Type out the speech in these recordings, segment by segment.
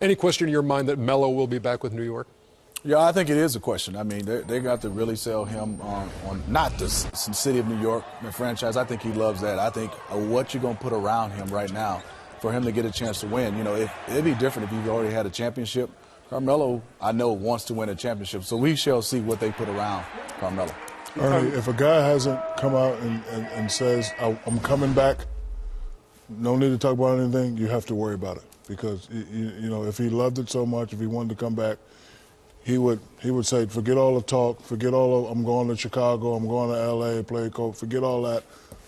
Any question in your mind that Melo will be back with New York? Yeah, I think it is a question. I mean, they got to really sell him on not the city of New York, the franchise. I think he loves that. I think what you're going to put around him right now for him to get a chance to win. You know, it'd be different if he already had a championship. Carmelo, I know, wants to win a championship, so we shall see what they put around Carmelo. Ernie, if a guy hasn't come out and says, I'm coming back, no need to talk about anything, you have to worry about it. Because, you know, if he loved it so much, if he wanted to come back, he would say, forget all the talk, forget all of, I'm going to Chicago, I'm going to L.A., play coach, forget all that.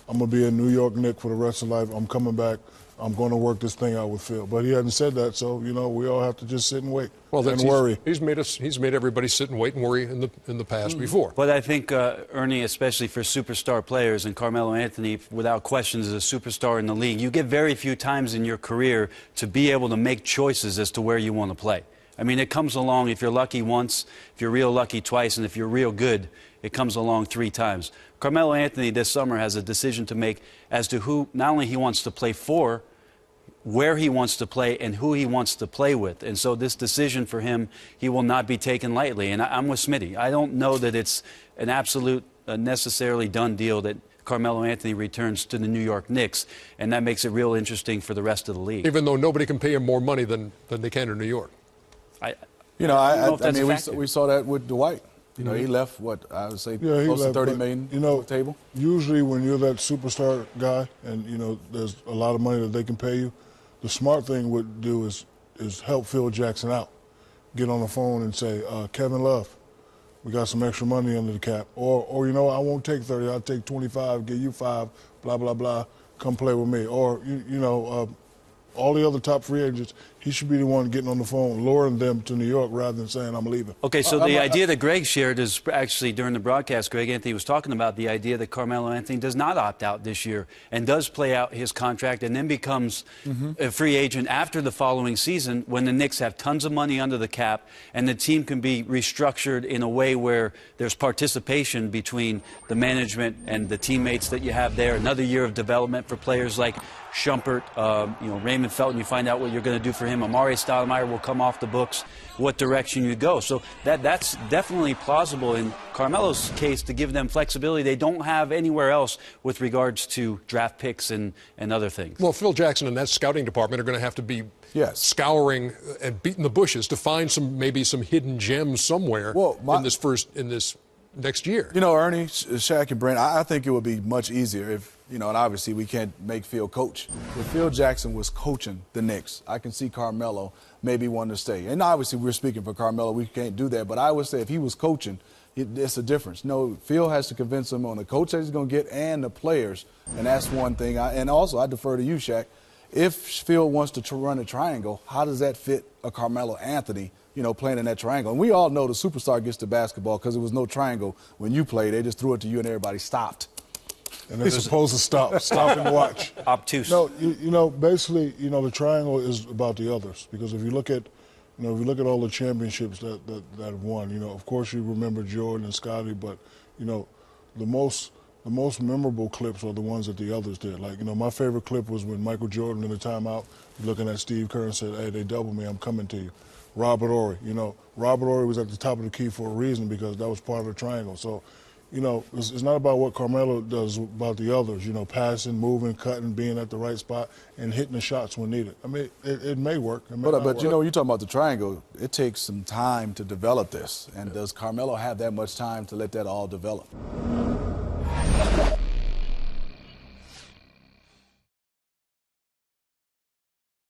I'm going to be a New York Knick for the rest of life. I'm coming back. I'm going to work this thing out with Phil. But he hasn't said that, so, you know, we all have to just sit and wait and worry. He's made everybody sit and wait and worry in the past before. But I think, Ernie, especially for superstar players, and Carmelo Anthony, without question, is a superstar in the league, you get very few times in your career to be able to make choices as to where you want to play. I mean, it comes along, if you're lucky once, if you're real lucky twice, and if you're real good, it comes along 3 times. Carmelo Anthony this summer has a decision to make as to who not only he wants to play for, where he wants to play, and who he wants to play with. And so this decision for him, he will not be taken lightly. And I'm with Smitty. I don't know that it's an absolute, necessarily done deal that Carmelo Anthony returns to the New York Knicks, and that makes it real interesting for the rest of the league. Even though nobody can pay him more money than they can in New York. I mean, we saw that with Dwight. You know, he left, what, I would say close to $30 million on the table. Usually when you're that superstar guy and, you know, there's a lot of money that they can pay you, the smart thing would do is help Phil Jackson out. Get on the phone and say, Kevin Love, we got some extra money under the cap. Or you know, I won't take 30, I'll take 25, give you 5, blah, blah, blah, come play with me. Or, you know, all the other top free agents, he should be the one getting on the phone, luring them to New York rather than saying, I'm leaving. Okay, so the idea that Greg shared is actually during the broadcast, Greg Anthony was talking about the idea that Carmelo Anthony does not opt out this year and does play out his contract and then becomes a free agent after the following season when the Knicks have tons of money under the cap and the team can be restructured in a way where there's participation between the management and the teammates that you have there. Another year of development for players like Shumpert, you know, Raymond Felton, you find out what you're going to do for him. Amari Stoudemire will come off the books, what direction you go. So that's definitely plausible in Carmelo's case to give them flexibility they don't have anywhere else with regards to draft picks and other things. Well, Phil Jackson and that scouting department are going to have to be scouring and beating the bushes to find maybe some hidden gems somewhere in this next year. You know, Ernie, Shaq, and Brent, I think it would be much easier if, you know, and obviously we can't make Phil coach. If Phil Jackson was coaching the Knicks, I can see Carmelo maybe wanting to stay. And obviously we're speaking for Carmelo, we can't do that. But I would say if he was coaching, it's a difference. No, Phil has to convince him on the coach that he's going to get and the players. And that's one thing. And also, I defer to you, Shaq. If Phil wants to run a triangle, how does that fit a Carmelo Anthony, you know, playing in that triangle? And we all know the superstar gets to basketball because there was no triangle when you played. They just threw it to you and everybody stopped. And they're supposed to stop and watch. Obtuse. No, you know, basically, you know, the triangle is about the others. Because if you look at, you know, if you look at all the championships that have won, you know, of course you remember Jordan and Scottie, but, you know, the most memorable clips are the ones that the others did. Like, you know, my favorite clip was when Michael Jordan in the timeout, looking at Steve Kerr and said, hey, they doubled me, I'm coming to you. Robert Horry, you know, Robert Horry was at the top of the key for a reason because that was part of the triangle. So, you know, it's not about what Carmelo does, it's about the others, you know, passing, moving, cutting, being at the right spot, and hitting the shots when needed. I mean, it may work. It may not work. You know, you're talking about the triangle. It takes some time to develop this. And does Carmelo have that much time to let that all develop?